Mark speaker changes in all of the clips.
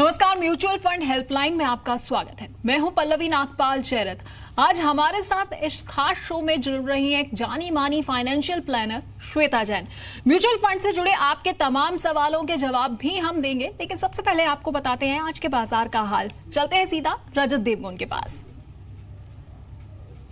Speaker 1: नमस्कार, mutual fund helpline में आपका स्वागत है। मैं हूं पल्लवी नागपाल चैरत। आज हमारे साथ इस खास शो में जुड़ रही हैं एक जानी मानी financial planner Shweta Jain. Mutual fund से जुड़े आपके तमाम सवालों के जवाब भी हम देंगे, लेकिन सबसे पहले आपको बताते हैं आज के बाजार का हाल। चलते हैं सीधा रजत देवगन के पास।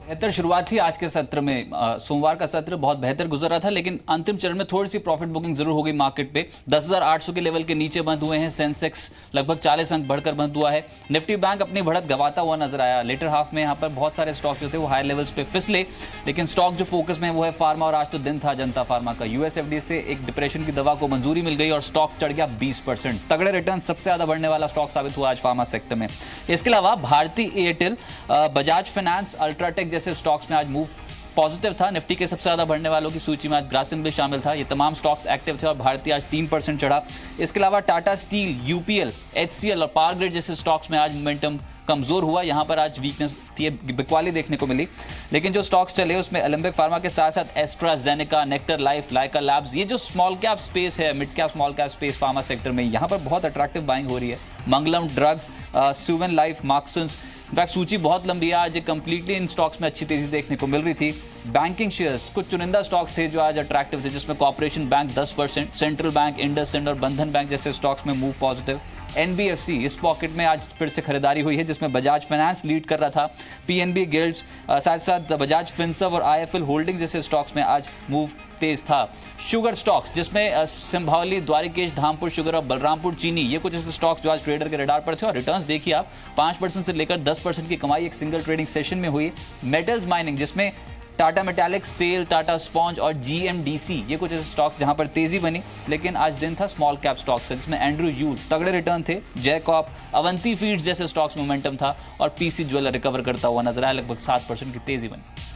Speaker 2: बेहतर शुरुआत थी आज के सत्र में। सोमवार का सत्र बहुत बेहतर गुजर रहा था, लेकिन अंतिम चरण में थोड़ी सी प्रॉफिट बुकिंग जरूर हो गई मार्केट पे। 10,800 के लेवल के नीचे बंद हुए हैं। सेंसेक्स लगभग 40 अंक बढ़कर बंद हुआ है। निफ्टी बैंक अपनी बढ़त गंवाता हुआ नजर आया। लेटर हाफ में यहाँ पर बहुत सारे स्टॉक जो थे वो हाई लेवल्स पे फिसले, लेकिन स्टॉक जो फोकस में वो है फार्मा, और आज तो दिन था जनता फार्मा का। यूएसएफडी से एक डिप्रेशन की दवा को मंजूरी मिल गई और स्टॉक चढ़ गया 20%। तगड़े रिटर्न सबसे ज्यादा बढ़ने वाला स्टॉक साबित हुआ आज फार्मा सेक्टर में। इसके अलावा भारती एयरटेल, बजाज फाइनेंस, अल्ट्राटेक जैसे स्टॉक्स में आज मूव पॉजिटिव था। निफ्टी के सबसे ज्यादा बढ़ने वालों की सूची में आज ग्रासिम भी शामिल था। ये तमाम स्टॉक्स एक्टिव थे और भारतीय आज 3% चढ़ा। इसके अलावा टाटा स्टील, यूपीएल, एचसीएल और पावर ग्रिड जैसे स्टॉक्स में आज मोमेंटम कमजोर हुआ। यहां पर आज वीकनेस थी, बिकवाली देखने को मिली। लेकिन जो स्टॉक्स चले उसमें एलेंबिक फार्मा के साथ साथ एस्ट्राजेनेका, नेक्टर लाइफ, लाइका लैब्स, ये जो स्मॉल कैप स्पेस है, mid cap small cap space pharma sector में, यहां पर बहुत अट्रैक्टिव बाइंग हो रही है। मंगलम ड्रग्स, सुवन लाइफ, मार्क्सन्स, इनफैक्ट सूची बहुत लंबी है। आज कंप्लीटली इन स्टॉक्स में अच्छी तेजी देखने को मिल रही थी। बैंकिंग शेयर्स, कुछ चुनिंदा स्टॉक्स थे जो आज अट्रैक्टिव थे, जिसमें corporation bank 10%, central bank, IndusInd और बंधन बैंक जैसे स्टॉक्स में मूव पॉजिटिव। एनबीएफसी, इस पॉकेट में आज फिर से खरीदारी हुई है, जिसमें बजाज फाइनेंस लीड कर रहा था। पीएनबी गिल्ड्स, साथ साथ बजाज फिनसर्व और आईएफएल होल्डिंग जैसे स्टॉक्स में आज मूव तेज था। शुगर स्टॉक्स, जिसमें सिंभावली, द्वारिकेश, धामपुर शुगर और बलरामपुर चीनी, ये कुछ ऐसे स्टॉक्स जो आज ट्रेडर के रडार पर थे। और रिटर्न्स देखिए आप, 5% से लेकर 10% की कमाई एक सिंगल ट्रेडिंग सेशन में हुई। मेटल्स माइनिंग, जिसमें टाटा मेटालिक्स, सेल, टाटा स्पॉन्ज और जीएमडीसी, ये कुछ ऐसे स्टॉक्स जहां पर तेजी बनी। लेकिन आज दिन था स्मॉल कैप स्टॉक्स का, जिसमें एंड्रू यूल, तगड़े रिटर्न थे। जयकॉप, अवंती फीड्स जैसे स्टॉक्स में मोमेंटम था और पीसी ज्वेलर रिकवर करता हुआ नजर आया, लगभग 7% की तेजी बनी।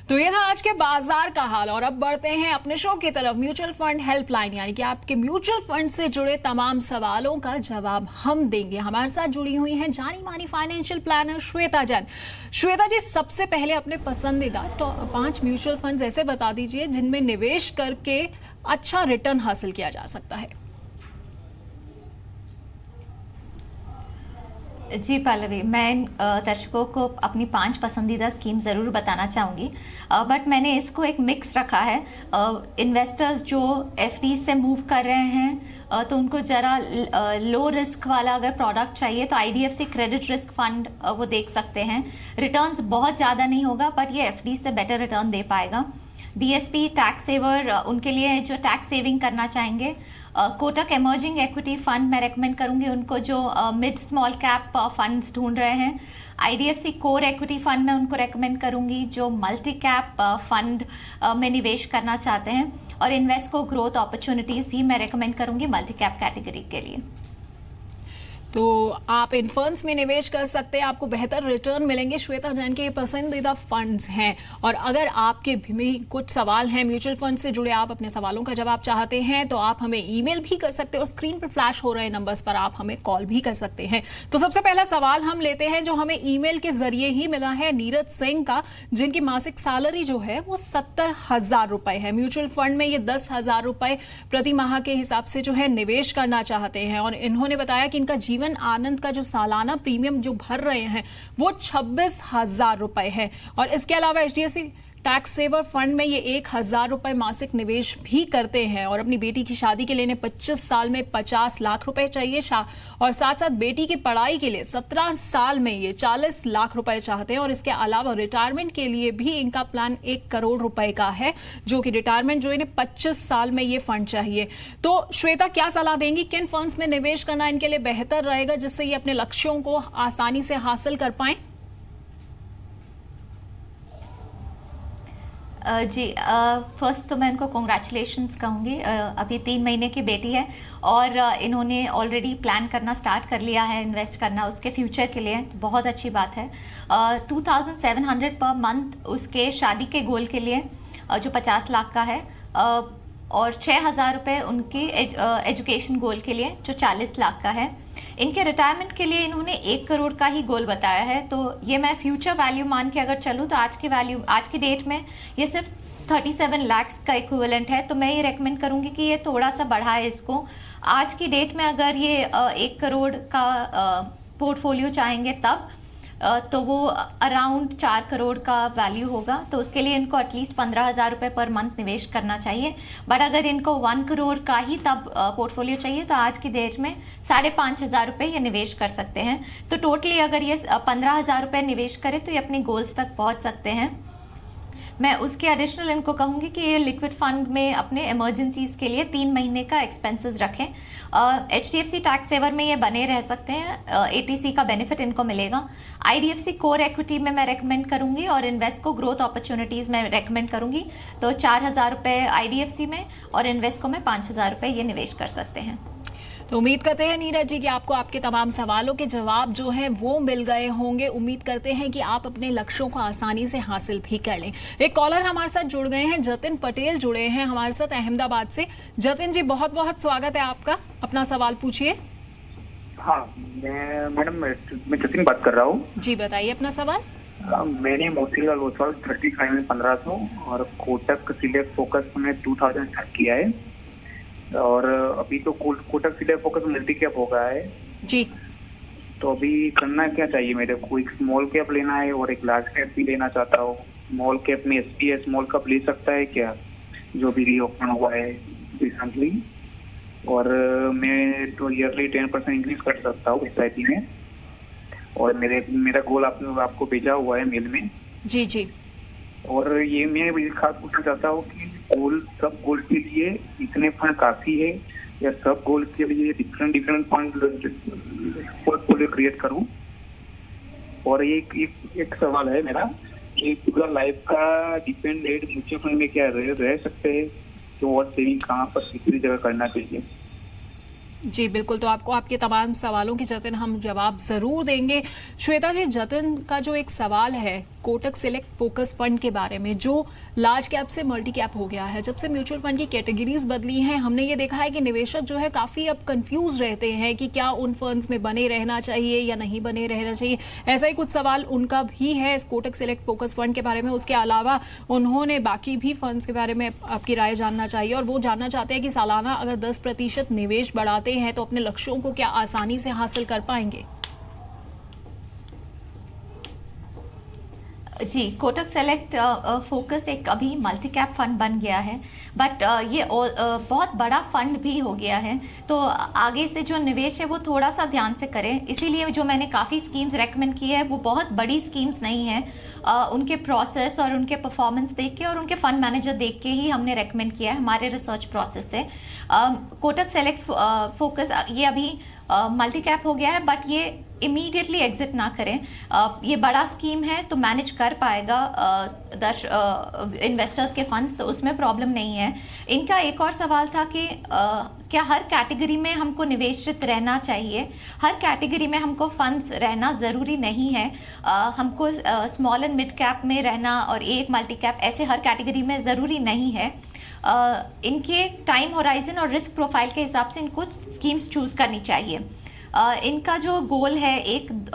Speaker 1: तो ये था आज के बाजार का हाल, और अब बढ़ते हैं अपने शो की तरफ। म्यूचुअल फंड हेल्पलाइन, यानी कि आपके म्यूचुअल फंड से जुड़े तमाम सवालों का जवाब हम देंगे। हमारे साथ जुड़ी हुई हैं जानी मानी फाइनेंशियल प्लानर श्वेता जैन। श्वेता जी, सबसे पहले अपने पसंदीदा 5 म्यूचुअल फंड ऐसे बता दीजिए जिनमें निवेश करके अच्छा रिटर्न हासिल किया जा सकता है।
Speaker 3: जी पल्लवी, मैं दर्शकों को अपनी 5 पसंदीदा स्कीम ज़रूर बताना चाहूँगी, बट मैंने इसको एक मिक्स रखा है। इन्वेस्टर्स जो एफडी से मूव कर रहे हैं तो उनको ज़रा लो रिस्क वाला अगर प्रोडक्ट चाहिए तो आईडीएफसी क्रेडिट रिस्क फंड वो देख सकते हैं। रिटर्न्स बहुत ज़्यादा नहीं होगा, बट ये एफडी से बेटर रिटर्न दे पाएगा। डीएसपी टैक्स सेवर, उनके लिए जो टैक्स सेविंग करना चाहेंगे। कोटक इमर्जिंग इक्विटी फंड मैं रेकमेंड करूंगी उनको जो मिड स्मॉल कैप फंड्स ढूंढ रहे हैं। आईडीएफसी कोर इक्विटी फंड मैं उनको रेकमेंड करूंगी जो मल्टी कैप फंड में निवेश करना चाहते हैं। और इन्वेस्को ग्रोथ अपॉर्चुनिटीज़ भी मैं रेकमेंड करूंगी मल्टी कैप कैटेगरी के लिए।
Speaker 1: तो आप इन फंड्स में निवेश कर सकते हैं, आपको बेहतर रिटर्न मिलेंगे। श्वेता जैन के ये पसंदीदा फंड्स हैं। और अगर आपके भी कुछ सवाल हैं म्यूचुअल फंड से जुड़े, आप अपने सवालों का जवाब चाहते हैं, तो आप हमें ईमेल भी कर सकते हैं और स्क्रीन पर फ्लैश हो रहे नंबर्स पर आप हमें कॉल भी कर सकते हैं। तो सबसे पहला सवाल हम लेते हैं जो हमें ईमेल के जरिए ही मिला है, नीरज सिंह का, जिनकी मासिक सैलरी जो है वो 70,000 रुपए है। म्यूचुअल फंड में ये 10,000 रुपए प्रति माह के हिसाब से जो है निवेश करना चाहते हैं। और इन्होंने बताया कि इनका जीवन आनंद का जो सालाना प्रीमियम जो भर रहे हैं वो 26,000 रुपए है। और इसके अलावा एचडीएफसी टैक्स सेवर फंड में ये 1,000 रुपए मासिक निवेश भी करते हैं। और अपनी बेटी की शादी के लिए इन्हें 25 साल में 50 लाख रुपए चाहिए, और साथ साथ बेटी की पढ़ाई के लिए 17 साल में ये 40 लाख रुपए चाहते हैं। और इसके अलावा रिटायरमेंट के लिए भी इनका प्लान 1 करोड़ रुपए का है, जो कि रिटायरमेंट जो इन्हें 25 साल में ये फंड चाहिए। तो श्वेता, क्या सलाह देंगी, किन फंड्स में निवेश करना इनके लिए बेहतर रहेगा जिससे ये अपने लक्ष्यों को आसानी से हासिल कर पाए?
Speaker 3: जी, फर्स्ट तो मैं इनको कॉन्ग्रेचुलेशंस कहूँगी। अभी 3 महीने की बेटी है और इन्होंने ऑलरेडी प्लान करना स्टार्ट कर लिया है इन्वेस्ट करना उसके फ्यूचर के लिए, बहुत अच्छी बात है। 2700 पर मंथ उसके शादी के गोल के लिए जो 50 लाख का है, और 6,000 रुपये उनकी एजुकेशन गोल के लिए जो 40 लाख का है। इनके रिटायरमेंट के लिए इन्होंने 1 करोड़ का ही गोल बताया है। तो ये मैं फ्यूचर वैल्यू मान के अगर चलूँ तो आज की डेट में ये सिर्फ 37 लाख का इक्विवेलेंट है। तो मैं ये रेकमेंड करूंगी कि ये थोड़ा सा बढ़ाए इसको। आज की डेट में अगर ये 1 करोड़ का पोर्टफोलियो चाहेंगे तब तो वो अराउंड 4 करोड़ का वैल्यू होगा। तो उसके लिए इनको एटलीस्ट 15,000 रुपये पर मंथ निवेश करना चाहिए। बट अगर इनको 1 करोड़ का ही तब पोर्टफोलियो चाहिए तो आज की डेट में 5,500 रुपये ये निवेश कर सकते हैं। तो टोटली अगर ये 15,000 रुपये निवेश करें तो ये अपनी गोल्स तक पहुंच सकते हैं। मैं उसके एडिशनल इनको कहूँगी कि ये लिक्विड फंड में अपने इमरजेंसीज के लिए 3 महीने का एक्सपेंसेस रखें। HDFC टैक्स सेवर में ये बने रह सकते हैं, ATC का बेनिफिट इनको मिलेगा। IDFC कोर इक्विटी में मैं रेकमेंड करूंगी और इन्वेस्को ग्रोथ अपॉर्चुनिटीज़ में रेकमेंड करूंगी। तो 4,000 रुपये IDFC में और इन्वेस्को में 5,000 रुपये ये निवेश कर सकते हैं।
Speaker 1: तो उम्मीद करते हैं नीरज जी कि आपको आपके तमाम सवालों के जवाब जो हैं वो मिल गए होंगे। उम्मीद करते हैं कि आप अपने लक्ष्यों को आसानी से हासिल भी कर लें। एक कॉलर हमारे साथ जुड़ गए हैं, जतिन पटेल जुड़े हैं हमारे साथ अहमदाबाद से। जतिन जी बहुत बहुत स्वागत है आपका, अपना सवाल पूछिए।
Speaker 4: हाँ मैडम मैं जतिन बात कर रहा हूँ
Speaker 1: जी, बताइए अपना सवाल।
Speaker 4: मैंने मोतीलाल ओसवाल 35 में 1500 और कोटक सिलेक्ट फोकस में 2000 स्टार्ट किया है और अभी तो Kotak select focus multi cap हो गया है
Speaker 1: जी।
Speaker 4: तो अभी करना क्या चाहिए मेरे को? एक स्मॉल कैप लेना है और एक लार्ज कैप भी लेना चाहता हूँ। स्मॉल कैप में SPI स्मॉल कैप ले सकता है क्या, जो भी रीओपन हुआ है रिसेंटली? और मैं तो ईयरली 10% इंक्रीज कर सकता हूँ SIP में। और मेरा गोल आपको भेजा हुआ है मेल में।
Speaker 1: जी जी।
Speaker 4: और ये मैं भी खास पूछना चाहता हूँ कि सब गोल के लिए इतने फंड काफी है या सब गोल के लिए डिफरेंट फंड पोर्टफोलियो क्रिएट करूँ? और एक सवाल है मेरा कि पूरा लाइफ का डिपेंडेंट म्यूचुअल फंड में क्या रह सकते हैं, तो और सेविंग कहाँ पर कितनी जगह करना चाहिए?
Speaker 1: जी बिल्कुल, तो आपको आपके तमाम सवालों के जतिन हम जवाब जरूर देंगे। श्वेता जी, जतिन का जो एक सवाल है कोटक सिलेक्ट फोकस फंड के बारे में, जो लार्ज कैप से मल्टी कैप हो गया है, जब से म्यूचुअल फंड की कैटेगरीज बदली हैं, हमने ये देखा है कि निवेशक जो है काफी अब कंफ्यूज रहते हैं कि क्या उन फंड्स में बने रहना चाहिए या नहीं बने रहना चाहिए। ऐसा ही कुछ सवाल उनका भी है कोटक सिलेक्ट फोकस फंड के बारे में। उसके अलावा उन्होंने बाकी भी फंड्स के बारे में आपकी राय जानना चाहिए और वो जानना चाहते हैं कि सालाना अगर 10% निवेश बढ़ाते हैं तो अपने लक्ष्यों को क्या आसानी से हासिल कर पाएंगे?
Speaker 3: जी, कोटक सेलेक्ट फोकस एक अभी मल्टी कैप फंड बन गया है, बट ये बहुत बड़ा फंड भी हो गया है। तो आगे से जो निवेश है वो थोड़ा सा ध्यान से करें। इसीलिए जो मैंने काफ़ी स्कीम्स रेकमेंड की है वो बहुत बड़ी स्कीम्स नहीं है। उनके प्रोसेस और उनके परफॉर्मेंस देख के और उनके फंड मैनेजर देख के ही हमने रेकमेंड किया है हमारे रिसर्च प्रोसेस से। कोटक सेलेक्ट फोकस ये अभी मल्टी कैप हो गया है, बट ये इमीडिएटली एग्जिट ना करें। ये बड़ा स्कीम है तो मैनेज कर पाएगा इन्वेस्टर्स के फंड्स, तो उसमें प्रॉब्लम नहीं है। इनका एक और सवाल था कि क्या हर कैटेगरी में हमको निवेशित रहना चाहिए? हर कैटेगरी में हमको फंड्स रहना ज़रूरी नहीं है। हमको स्मॉल एंड मिड कैप में रहना और एक मल्टी कैप ऐसे हर कैटेगरी में ज़रूरी नहीं है। इनके टाइम होराइजन और रिस्क प्रोफाइल के हिसाब से इनको स्कीम्स चूज़ करनी चाहिए। इनका जो गोल है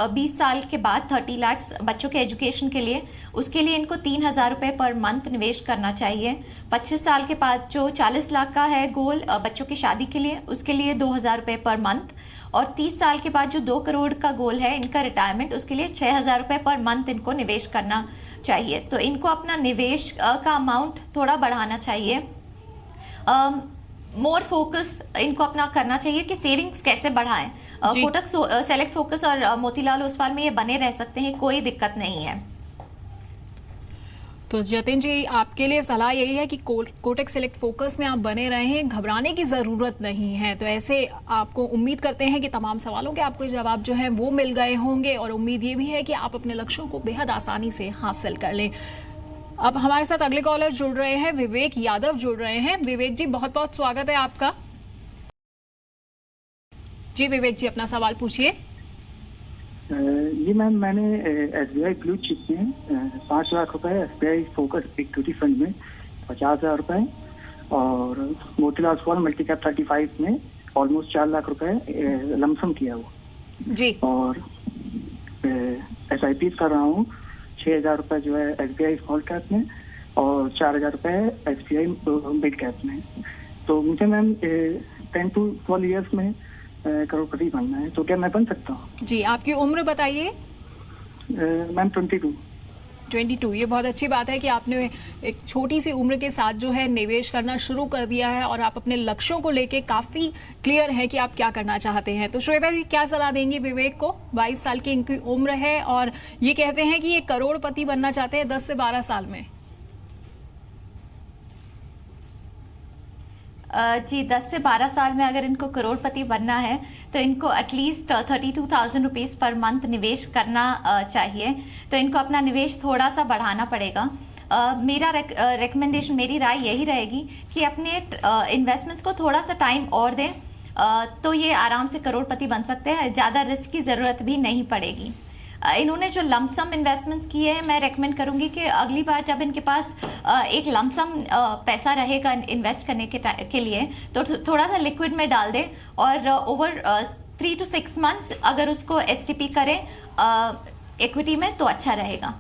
Speaker 3: 20 साल के बाद 30 लाख बच्चों के एजुकेशन के लिए, उसके लिए इनको 3,000 रुपये पर मंथ निवेश करना चाहिए। 25 साल के बाद जो 40 लाख का है गोल बच्चों की शादी के लिए, उसके लिए 2,000 रुपये पर मंथ। और 30 साल के बाद जो 2 करोड़ का गोल है इनका रिटायरमेंट, उसके लिए 6,000 रुपये पर मंथ इनको निवेश करना चाहिए। तो इनको अपना निवेश का अमाउंट थोड़ा बढ़ाना चाहिए। मोर फोकस इनको अपना करना चाहिए कि सेविंग्स कैसे बढ़ाएं। कोटक सेलेक्ट फोकस और मोतीलाल ओसवाल में ये बने रह सकते हैं, कोई दिक्कत नहीं है।
Speaker 1: तो जतिन जी, आपके लिए सलाह यही है कि कोटक सिलेक्ट फोकस में आप बने रहें, घबराने की ज़रूरत नहीं है। तो ऐसे आपको उम्मीद करते हैं कि तमाम सवालों के आपको जवाब जो है वो मिल गए होंगे और उम्मीद ये भी है कि आप अपने लक्ष्यों को बेहद आसानी से हासिल कर लें। अब हमारे साथ अगले कॉलर जुड़ रहे हैं, विवेक यादव जुड़ रहे हैं। विवेक जी, बहुत बहुत स्वागत है आपका। जी विवेक जी, अपना सवाल पूछिए।
Speaker 5: जी मैम, मैंने SBI ब्लू चिप में 5 लाख रुपए, SBI फोकस इक्विटी फंड में 50,000 रुपए और मोतीलाल ओसवाल मल्टी कैप 35 में ऑलमोस्ट 4 लाख रुपए लमसम किया हुआ
Speaker 1: जी।
Speaker 5: और SIP कर रहा हूँ 6,000 रुपए जो है SBI स्मॉल कैप में और 4,000 रुपए SBI मिड कैप में। तो मुझे मैम 10 to 12 ईयर्स में करोड़पति बनना है, तो क्या मैं बन सकता हूँ?
Speaker 1: जी, आपकी उम्र बताइए।
Speaker 5: मैम 22।
Speaker 1: 22, ये बहुत अच्छी बात है कि आपने एक छोटी सी उम्र के साथ जो है निवेश करना शुरू कर दिया है और आप अपने लक्ष्यों को लेके काफी क्लियर है कि आप क्या करना चाहते हैं। तो श्वेता जी, क्या सलाह देंगी विवेक को? 22 साल की इनकी उम्र है और ये कहते हैं कि ये करोड़पति बनना चाहते हैं 10 से 12 साल में।
Speaker 3: जी, 10 से 12 साल में अगर इनको करोड़पति बनना है तो इनको एटलीस्ट 32,000 रुपीज़ पर मंथ निवेश करना चाहिए। तो इनको अपना निवेश थोड़ा सा बढ़ाना पड़ेगा। मेरा रिकमेंडेशन, मेरी राय यही रहेगी कि अपने इन्वेस्टमेंट्स को थोड़ा सा टाइम और दें, तो ये आराम से करोड़पति बन सकते हैं। ज़्यादा रिस्क की ज़रूरत भी नहीं पड़ेगी। इन्होंने जो लमसम इन्वेस्टमेंट्स किए हैं, मैं रेकमेंड करूंगी कि अगली बार जब इनके पास एक लमसम पैसा रहेगा इन्वेस्ट करने के लिए, तो थोड़ा सा लिक्विड में डाल दें और ओवर 3 to 6 months अगर उसको STP करें इक्विटी में तो अच्छा रहेगा।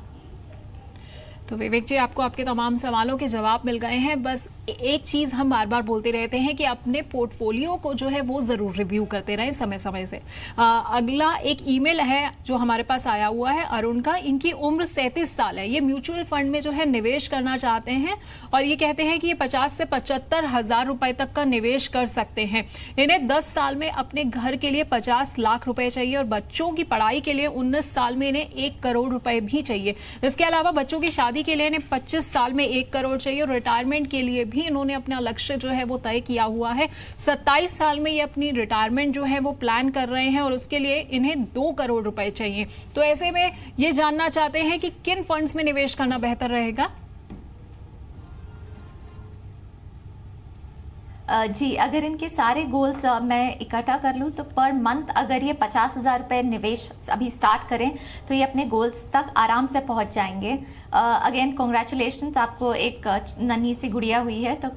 Speaker 1: तो विवेक जी, आपको आपके तमाम सवालों के जवाब मिल गए हैं। बस एक चीज हम बार बार बोलते रहते हैं कि अपने पोर्टफोलियो को जो है वो जरूर रिव्यू करते रहें समय समय से। अगला एक ईमेल है जो हमारे पास आया हुआ है अरुण का। इनकी उम्र 37 साल है। ये म्यूचुअल फंड में जो है निवेश करना चाहते हैं और ये कहते हैं कि ये 50 से 75 हजार रुपए तक का निवेश कर सकते हैं। इन्हें 10 साल में अपने घर के लिए 50 लाख रुपए चाहिए और बच्चों की पढ़ाई के लिए 19 साल में इन्हें 1 करोड़ रुपए भी चाहिए। इसके अलावा बच्चों की शादी के लिए इन्हें 25 साल में 1 करोड़ चाहिए और रिटायरमेंट के लिए भी इन्होंने अपना लक्ष्य जो है वो तय किया हुआ है। 27 साल में ये अपनी रिटायरमेंट जो है वो प्लान कर रहे हैं और उसके लिए इन्हें 2 करोड़ रुपए चाहिए। तो ऐसे में ये जानना चाहते हैं कि किन फंड्स में निवेश करना बेहतर रहेगा।
Speaker 3: जी, अगर इनके सारे गोल्स मैं इकट्ठा कर लूँ तो पर मंथ अगर ये 50,000 रुपये निवेश अभी स्टार्ट करें तो ये अपने गोल्स तक आराम से पहुंच जाएंगे। अगेन कॉन्ग्रेचुलेशंस, आपको एक नन्ही सी गुड़िया हुई है तो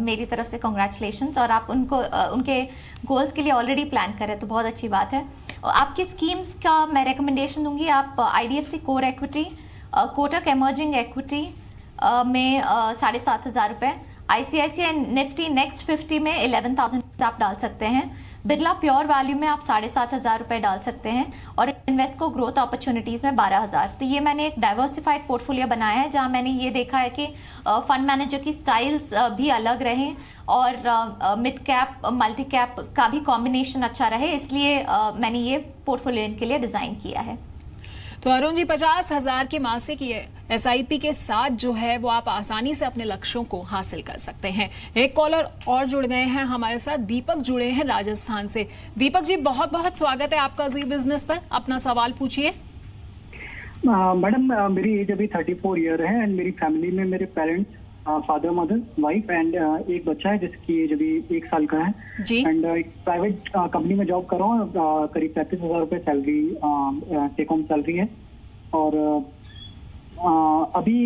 Speaker 3: मेरी तरफ से कॉन्ग्रेचुलेशंस। और आप उनको उनके गोल्स के लिए ऑलरेडी प्लान करें तो बहुत अच्छी बात है। आपकी स्कीम्स का मैं रिकमेंडेशन दूंगी, आप IDFC core equity, Kotak emerging equity में 7,500 रुपये, ICICI निफ्टी नेक्स्ट 50 में 11,000 आप डाल सकते हैं। बिरला प्योर वैल्यू में आप 7,500 रुपये डाल सकते हैं और इन्वेस्को ग्रोथ अपॉर्चुनिटीज़ में 12,000। तो ये मैंने एक डाइवर्सिफाइड पोर्टफोलियो बनाया है जहां मैंने ये देखा है कि फंड मैनेजर की स्टाइल्स भी अलग रहें और मिड कैप मल्टी कैप का भी कॉम्बिनेशन अच्छा रहे, इसलिए मैंने ये पोर्टफोलियो इनके लिए डिज़ाइन किया है।
Speaker 1: तो अरुण जी, 50,000 के मासिक SIP के साथ जो है वो आप आसानी से अपने लक्ष्यों को हासिल कर सकते हैं। एक कॉलर और जुड़ गए हैं हमारे साथ, दीपक जुड़े हैं राजस्थान से। दीपक जी, बहुत बहुत स्वागत है आपका जी बिजनेस पर। अपना सवाल पूछिए।
Speaker 5: मैडम, मेरी एज अभी 34 ईयर है एंड मेरी फैमिली में मेरे parents, father, mother, wife and एक बच्चा है जिसकी एज अभी 1 साल का है
Speaker 1: जी।
Speaker 5: एंड एक प्राइवेट कंपनी में जॉब कर रहा हूँ। करीब 35,000 रुपये सैलरी, टेक होम सैलरी है। और अभी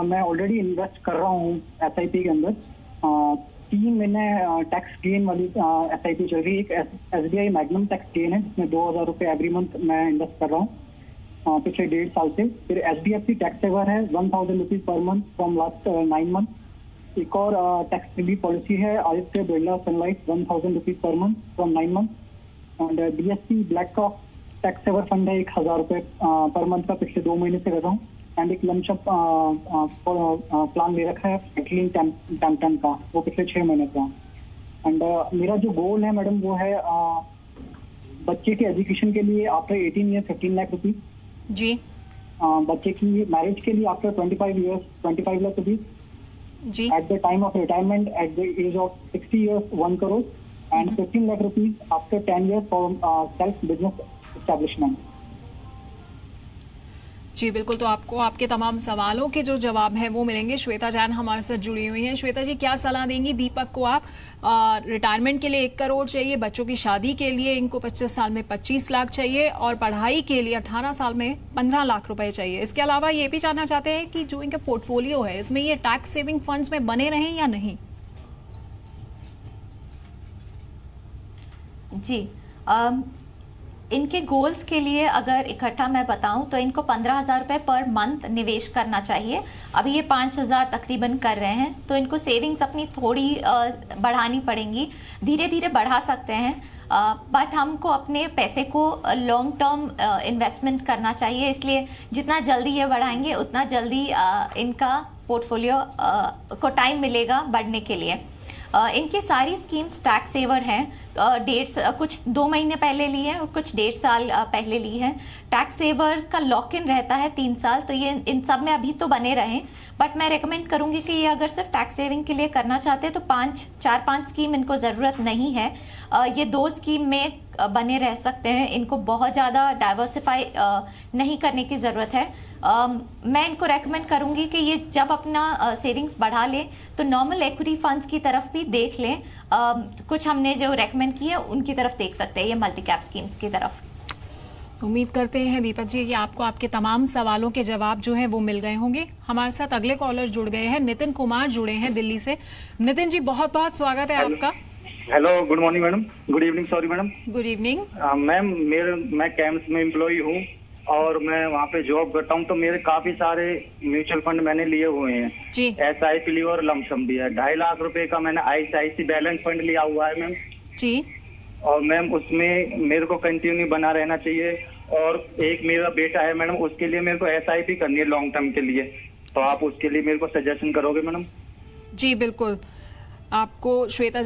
Speaker 5: मैं ऑलरेडी इन्वेस्ट कर रहा हूँ SIP के अंदर। 3 महीने टैक्स गेन वाली SIP चल रही है। एक SBI मैग्नम टैक्स गेन है जिसमें 2,000 रुपये एवरी मंथ मैं इन्वेस्ट कर रहा हूँ पिछले 1.5 साल से। फिर HDFC टैक्स सेवर है 1,000 rupees per month from last 9 month. एक और टैक्स फ्री पॉलिसी है Aditya Birla Sunlight 1,000 rupees per month from 9 month. And DSP BlackRock tax saver fund है 1,000 रुपये पर मंथ का, पिछले 2 महीने से कर रहा हूँ। एंड एक लमसम प्लान ले रखा है एटलीन टैम्पटन का, वो पिछले 6 महीने का। एंड मेरा जो गोल है मैडम वो है बच्चे के एजुकेशन के लिए आफ्टर 18 ईयर 15 लाख रुपीज
Speaker 1: जी।
Speaker 5: बच्चे की मैरिज के लिए आफ्टर 25 ईयर्स 25 लाख रुपीज
Speaker 1: जी।
Speaker 5: At the time of retirement at the age of 60 years 1 crore and 15 lakh rupees after 10 years for self business establishment.
Speaker 1: जी बिल्कुल, तो आपको आपके तमाम सवालों के जो जवाब हैं वो मिलेंगे। श्वेता जैन हमारे साथ जुड़ी हुई हैं। श्वेता जी, क्या सलाह देंगी दीपक को आप? रिटायरमेंट के लिए 1 करोड़ चाहिए, बच्चों की शादी के लिए इनको 25 साल में 25 लाख चाहिए और पढ़ाई के लिए 18 साल में 15 लाख रुपए चाहिए। इसके अलावा ये भी जानना चाहते हैं कि जो इनका पोर्टफोलियो है इसमें ये टैक्स सेविंग फंड्स में बने रहें या नहीं।
Speaker 3: जी, इनके गोल्स के लिए अगर इकट्ठा मैं बताऊं तो इनको 15,000 रुपये पर मंथ निवेश करना चाहिए। अभी ये 5,000 तकरीबन कर रहे हैं, तो इनको सेविंग्स अपनी थोड़ी बढ़ानी पड़ेंगी, धीरे धीरे बढ़ा सकते हैं, बट हमको अपने पैसे को लॉन्ग टर्म इन्वेस्टमेंट करना चाहिए। इसलिए जितना जल्दी ये बढ़ाएंगे उतना जल्दी इनका पोर्टफोलियो को टाइम मिलेगा बढ़ने के लिए। इनकी सारी स्कीम्स टैक्स सेवर हैं, कुछ 2 महीने पहले ली है और कुछ 1.5 साल पहले ली है। टैक्स सेवर का लॉक इन रहता है 3 साल, तो ये इन सब में अभी तो बने रहें, बट मैं रेकमेंड करूंगी कि ये अगर सिर्फ टैक्स सेविंग के लिए करना चाहते हैं तो 4-5 स्कीम इनको ज़रूरत नहीं है। ये 2 स्कीम में बने रह सकते हैं, इनको बहुत ज़्यादा डाइवर्सिफाई नहीं करने की ज़रूरत है। मैं इनको रेकमेंड करूंगी कि ये जब अपना सेविंग्स बढ़ा लें तो नॉर्मल इक्विटी फंड्स की तरफ भी देख लें। कुछ हमने जो रेकमेंड किया उनकी तरफ देख सकते हैं, ये मल्टी कैप स्कीम्स की तरफ।
Speaker 1: उम्मीद करते हैं दीपक जी कि आपको आपके तमाम सवालों के जवाब जो हैं वो मिल गए होंगे। हमारे साथ अगले कॉलर जुड़ गए हैं, नितिन कुमार जुड़े हैं दिल्ली से। नितिन जी, बहुत बहुत स्वागत है आपका।
Speaker 6: Hello, good morning madam, good evening, sorry madam.
Speaker 1: Good evening
Speaker 6: ma'am, मैं कैम्स में एम्प्लॉय हूँ और मैं वहाँ पे जॉब करता हूँ, तो मेरे काफी सारे म्यूचुअल फंड मैंने लिए हुए हैं
Speaker 1: जी।
Speaker 6: SIP ली और लमसम भी है। 2.5 लाख रुपए का मैंने ICICI बैलेंस फंड लिया हुआ है मैम
Speaker 1: जी।
Speaker 6: और मैम उसमें मेरे को कंटिन्यू बना रहना चाहिए। और एक मेरा बेटा है मैडम, उसके लिए मेरे को SIP करनी है लॉन्ग टर्म के लिए, तो आप उसके लिए मेरे को सजेशन करोगे मैडम?
Speaker 1: जी बिल्कुल, आपको श्वेता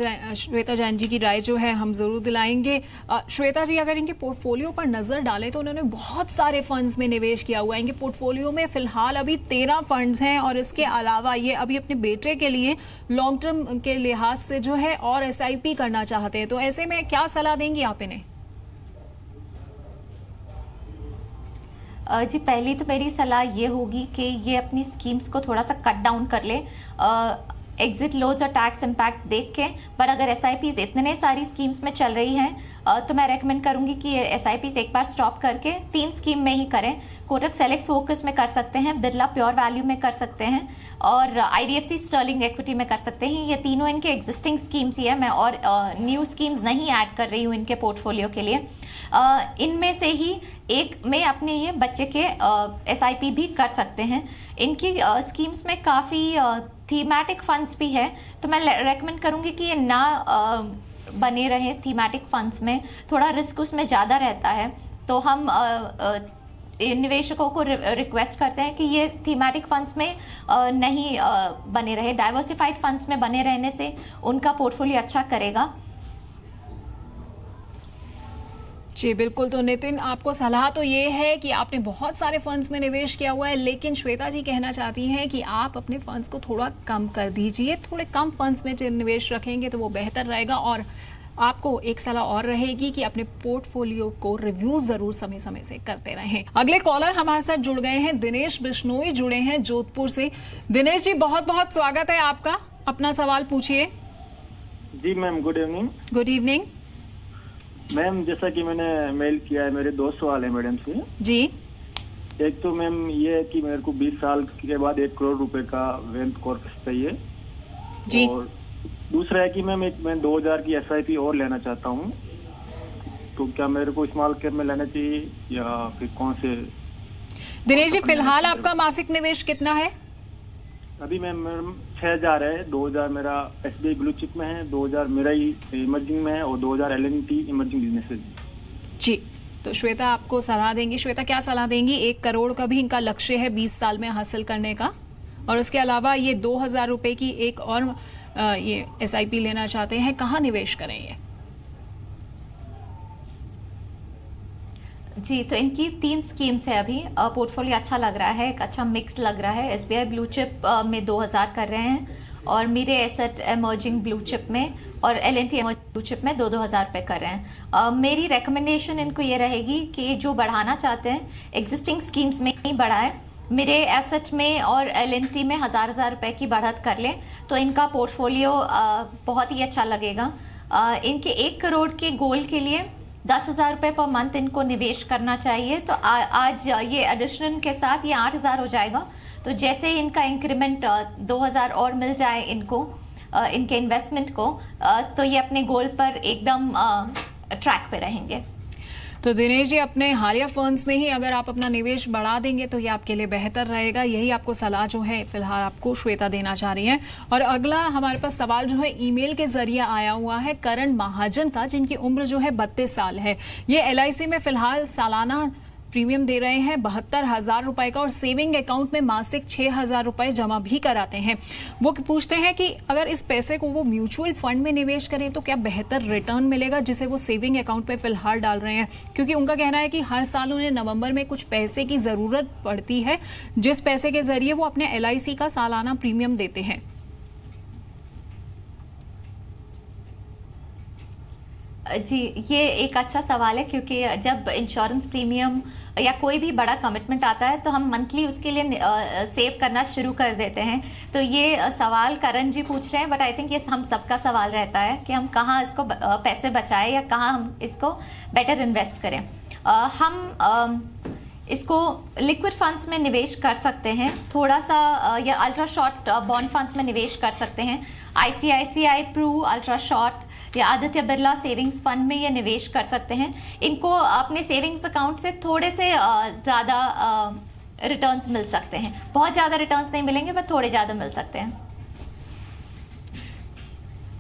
Speaker 1: जैन जी की राय जो है हम जरूर दिलाएंगे। श्वेता जी, अगर इनके पोर्टफोलियो पर नजर डालें तो उन्होंने बहुत सारे फंड्स में निवेश किया हुआ है। इनके पोर्टफोलियो में फिलहाल अभी 13 फंड्स हैं और इसके अलावा ये अभी अपने बेटे के लिए लॉन्ग टर्म के लिहाज से जो है और SIP करना चाहते हैं, तो ऐसे में क्या सलाह देंगी आप इन्हें?
Speaker 3: जी, पहली तो मेरी सलाह ये होगी कि ये अपनी स्कीम्स को थोड़ा सा कट डाउन कर ले, एग्जिट लॉस और टैक्स इम्पैक्ट देख के। पर अगर SIPs इतने सारी स्कीम्स में चल रही हैं तो मैं रेकमेंड करूंगी कि SIPs एक बार स्टॉप करके 3 स्कीम में ही करें। कोटक सेलेक्ट फोकस में कर सकते हैं, बिरला प्योर वैल्यू में कर सकते हैं और IDFC स्टर्लिंग इक्विटी में कर सकते हैं। ये तीनों इनके एग्जिस्टिंग स्कीम्स ही है, मैं और न्यू स्कीम्स नहीं ऐड कर रही हूँ इनके पोर्टफोलियो के लिए। इनमें से ही एक में अपने ये बच्चे के SIP भी कर सकते हैं। इनकी स्कीम्स में काफ़ी थीमेटिक फंड्स भी है, तो मैं रेकमेंड करूँगी कि ये ना बने रहे थीमेटिक फंड्स में, थोड़ा रिस्क उसमें ज़्यादा रहता है। तो हम निवेशकों को रिक्वेस्ट करते हैं कि ये थीमेटिक फंड्स में नहीं बने रहे, डाइवर्सिफाइड फंड्स में बने रहने से उनका पोर्टफोलियो अच्छा करेगा।
Speaker 1: जी बिल्कुल, तो नितिन, आपको सलाह तो ये है कि आपने बहुत सारे फंड्स में निवेश किया हुआ है, लेकिन श्वेता जी कहना चाहती हैं कि आप अपने फंड्स को थोड़ा कम कर दीजिए, थोड़े कम फंड्स में निवेश रखेंगे तो वो बेहतर रहेगा। और आपको एक सलाह और रहेगी कि अपने पोर्टफोलियो को रिव्यू जरूर समय समय से करते रहें। अगले कॉलर हमारे साथ जुड़ गए हैं, दिनेश बिश्नोई जुड़े हैं जोधपुर से। दिनेश जी, बहुत बहुत स्वागत है आपका, अपना सवाल पूछिए।
Speaker 7: जी ma'am, good evening.
Speaker 1: Good evening
Speaker 7: ma'am, जैसा कि मैंने मेल किया है, मेरे 2 सवाल है मैडम से
Speaker 1: जी।
Speaker 7: एक तो मैम ये है कि मेरे को 20 साल के बाद 1 करोड़ रुपए का वेल्थ कॉर्पस चाहिए
Speaker 1: जी।
Speaker 7: और दूसरा है कि मैं 2000 की SIP और लेना चाहता हूँ, तो क्या मेरे को स्मॉल कैप में लेना चाहिए या फिर कौन से?
Speaker 1: दिनेश जी, फिलहाल आपका मासिक निवेश कितना है?
Speaker 7: अभी मैम 6000 है, 2000 मेरा SBI ब्लू चिप में है, 2000 मेरा ही इमर्जिंग में है और 2000 L&T इमर्जिंग बिजनेसेस। जी,
Speaker 1: तो श्वेता आपको सलाह देंगी। श्वेता, क्या सलाह देंगी? 1 करोड़ का भी इनका लक्ष्य है 20 साल में हासिल करने का, और उसके अलावा ये 2000 रुपए की एक और ये SIP लेना चाहते हैं, कहाँ निवेश करें ये?
Speaker 3: जी, तो इनकी 3 स्कीम्स है अभी, पोर्टफोलियो अच्छा लग रहा है, एक अच्छा मिक्स लग रहा है। SBI ब्लू चिप में 2000 कर रहे हैं और मेरे एसेट इमर्जिंग ब्लू चिप में और L&T इमर्जिंग ब्लू चिप में 2-2000 रुपये कर रहे हैं। मेरी रिकमेंडेशन इनको ये रहेगी कि जो बढ़ाना चाहते हैं एग्जिस्टिंग स्कीम्स में ही बढ़ाएं, मेरे एसेट में और L&T में 1000 रुपये की बढ़त कर लें तो इनका पोर्टफोलियो बहुत ही अच्छा लगेगा। इनके 1 करोड़ के गोल के लिए 10,000 रुपये पर मंथ इनको निवेश करना चाहिए। तो आज ये एडिशन के साथ ये 8,000 हो जाएगा। तो जैसे इनका इंक्रीमेंट 2,000 और मिल जाए इनको इनके इन्वेस्टमेंट को, तो ये अपने गोल पर एकदम ट्रैक पे रहेंगे।
Speaker 1: तो दिनेश जी, अपने हालिया फंड्स में ही अगर आप अपना निवेश बढ़ा देंगे तो ये आपके लिए बेहतर रहेगा। यही आपको सलाह जो है फिलहाल आपको श्वेता देना चाह रही है। और अगला हमारे पास सवाल जो है ईमेल के जरिए आया हुआ है करण महाजन का, जिनकी उम्र जो है 32 साल है। ये LIC में फिलहाल सालाना प्रीमियम दे रहे हैं 72,000 रुपए का और सेविंग अकाउंट में मासिक 6,000 रुपए जमा भी कराते हैं। वो पूछते हैं कि अगर इस पैसे को वो म्यूचुअल फंड में निवेश करें तो क्या बेहतर रिटर्न मिलेगा, जिसे वो सेविंग अकाउंट पे फिलहाल डाल रहे हैं। क्योंकि उनका कहना है कि हर साल उन्हें नवंबर में कुछ पैसे की जरूरत पड़ती है, जिस पैसे के जरिए वो अपने LIC का सालाना प्रीमियम देते हैं।
Speaker 3: जी, ये एक अच्छा सवाल है, क्योंकि जब इंश्योरेंस प्रीमियम या कोई भी बड़ा कमिटमेंट आता है तो हम मंथली उसके लिए सेव करना शुरू कर देते हैं। तो ये सवाल करण जी पूछ रहे हैं, बट आई थिंक ये हम सबका सवाल रहता है कि हम कहाँ इसको पैसे बचाएं या कहाँ हम इसको बेटर इन्वेस्ट करें। हम इसको लिक्विड फंड्स में निवेश कर सकते हैं थोड़ा सा, या अल्ट्रा शॉर्ट बॉन्ड फंड्स में निवेश कर सकते हैं। ICICI प्रू अल्ट्रा शॉर्ट या आदित्य बिरला सेविंग्स फंड में ये निवेश कर सकते हैं। इनको अपने सेविंग्स अकाउंट से थोड़े से ज़्यादा रिटर्न्स मिल सकते हैं। बहुत ज़्यादा रिटर्न्स नहीं मिलेंगे, पर थोड़े ज़्यादा मिल सकते हैं।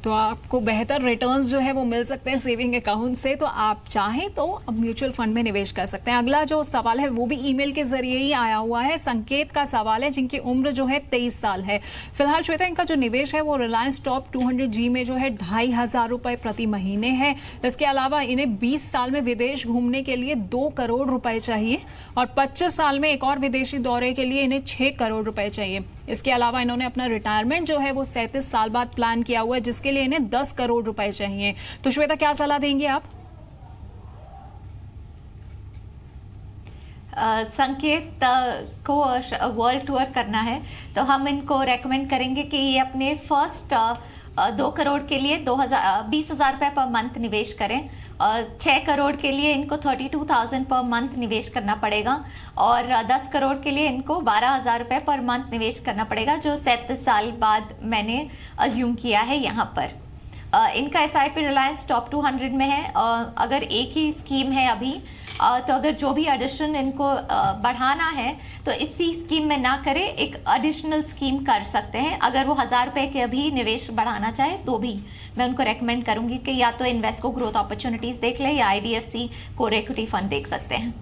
Speaker 1: तो आपको बेहतर रिटर्न्स जो है वो मिल सकते हैं सेविंग अकाउंट से। तो आप चाहें तो अब म्यूचुअल फंड में निवेश कर सकते हैं। अगला जो सवाल है वो भी ईमेल के जरिए ही आया हुआ है। संकेत का सवाल है, जिनकी उम्र जो है 23 साल है। फिलहाल श्वेता, इनका जो निवेश है वो रिलायंस टॉप 200G में जो है 2,500 रुपए प्रति महीने है। इसके अलावा इन्हें 20 साल में विदेश घूमने के लिए 2 करोड़ रुपए चाहिए और 25 साल में एक और विदेशी दौरे के लिए इन्हें 6 करोड़ रुपए चाहिए। इसके अलावा इन्होंने अपना रिटायरमेंट जो है वो 37 साल बाद प्लान किया हुआ है, जिसके लिए इन्हें 10 करोड़ रुपए चाहिए। तो श्वेता, क्या सलाह देंगे आप?
Speaker 3: संकेत को वर्ल्ड टूर करना है, तो हम इनको रेकमेंड करेंगे कि ये अपने फर्स्ट 2 करोड़ के लिए 20,000 रुपये पर मंथ निवेश करें। 6 करोड़ के लिए इनको 32,000 पर मंथ निवेश करना पड़ेगा और 10 करोड़ के लिए इनको 12,000 रुपये पर मंथ निवेश करना पड़ेगा, जो 37 साल बाद मैंने अज्यूम किया है यहाँ पर। इनका SIP रिलायंस टॉप 200 में है। अगर एक ही स्कीम है अभी, तो अगर जो भी एडिशन इनको बढ़ाना है तो इसी स्कीम में ना करें, एक एडिशनल स्कीम कर सकते हैं। अगर वो 1,000 रुपये के अभी निवेश बढ़ाना चाहे तो भी मैं उनको रेकमेंड करूंगी कि या तो इन्वेस्को ग्रोथ अपॉर्चुनिटीज देख लें या IDFC कोर इक्विटी फंड देख सकते हैं।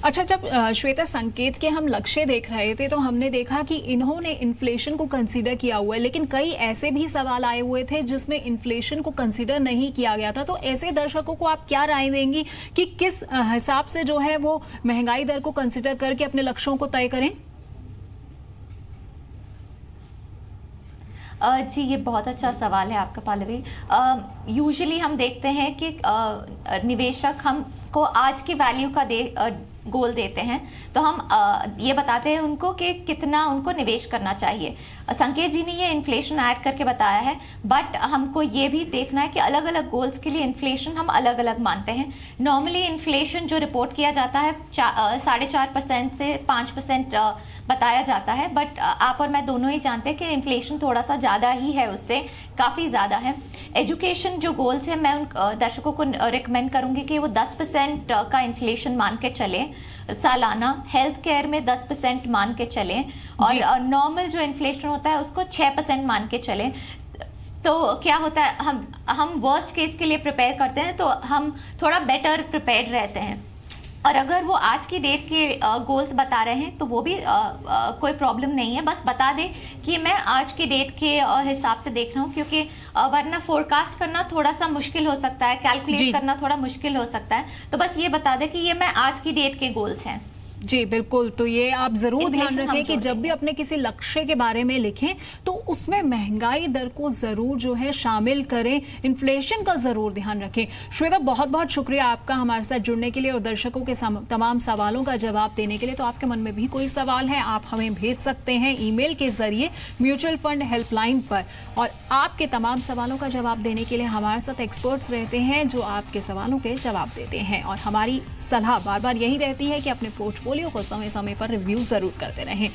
Speaker 1: अच्छा, जब श्वेता संकेत के हम लक्ष्य देख रहे थे तो हमने देखा कि इन्होंने इन्फ्लेशन को कंसीडर किया हुआ है, लेकिन कई ऐसे भी सवाल आए हुए थे जिसमें इन्फ्लेशन को कंसीडर नहीं किया गया था। तो ऐसे दर्शकों को आप क्या राय देंगी कि किस हिसाब से जो है वो महंगाई दर को कंसीडर करके अपने लक्ष्यों को तय करें?
Speaker 3: जी, ये बहुत अच्छा सवाल है आपका पालवी। यूजुअली हम देखते हैं कि निवेशक हमको आज की वैल्यू का गोल देते हैं, तो हम ये बताते हैं उनको कि कितना उनको निवेश करना चाहिए। संकेत जी ने ये इन्फ्लेशन ऐड करके बताया है, बट हमको ये भी देखना है कि अलग अलग गोल्स के लिए इन्फ्लेशन हम अलग अलग मानते हैं। नॉर्मली इन्फ्लेशन जो रिपोर्ट किया जाता है 4.5% से 5% बताया जाता है, बट आप और मैं दोनों ही जानते हैं कि इन्फ्लेशन थोड़ा सा ज़्यादा ही है, उससे काफ़ी ज़्यादा है। एजुकेशन जो गोल्स है, मैं उन दर्शकों को रिकमेंड करूंगी कि वो 10% का इन्फ्लेशन मान के चलें सालाना। हेल्थ केयर में 10% मान के चलें और नॉर्मल जो इन्फ्लेशन होता है उसको 6% मान के चलें। तो क्या होता है, हम वर्स्ट केस के लिए प्रिपेयर करते हैं तो हम थोड़ा बेटर प्रिपेयर्ड रहते हैं। और अगर वो आज की डेट के गोल्स बता रहे हैं तो वो भी कोई प्रॉब्लम नहीं है, बस बता दें कि मैं आज की डेट के हिसाब से देख रहा हूँ, क्योंकि वरना फोरकास्ट करना थोड़ा सा मुश्किल हो सकता है, कैलकुलेट करना थोड़ा मुश्किल हो सकता है। तो बस ये बता दें कि ये मैं आज की डेट के गोल्स हैं।
Speaker 1: जी बिल्कुल, तो ये आप जरूर ध्यान रखें कि जब भी अपने किसी लक्ष्य के बारे में लिखें तो उसमें महंगाई दर को जरूर जो है शामिल करें, इन्फ्लेशन का जरूर ध्यान रखें। श्वेता, बहुत बहुत शुक्रिया आपका हमारे साथ जुड़ने के लिए और दर्शकों के तमाम सवालों का जवाब देने के लिए। तो आपके मन में भी कोई सवाल है, आप हमें भेज सकते हैं ईमेल के जरिए म्यूचुअल फंड हेल्पलाइन पर, और आपके तमाम सवालों का जवाब देने के लिए हमारे साथ एक्सपर्ट्स रहते हैं जो आपके सवालों के जवाब देते हैं। और हमारी सलाह बार बार यही रहती है कि अपने पोर्टफोलियो को समय समय पर रिव्यू जरूर करते रहें।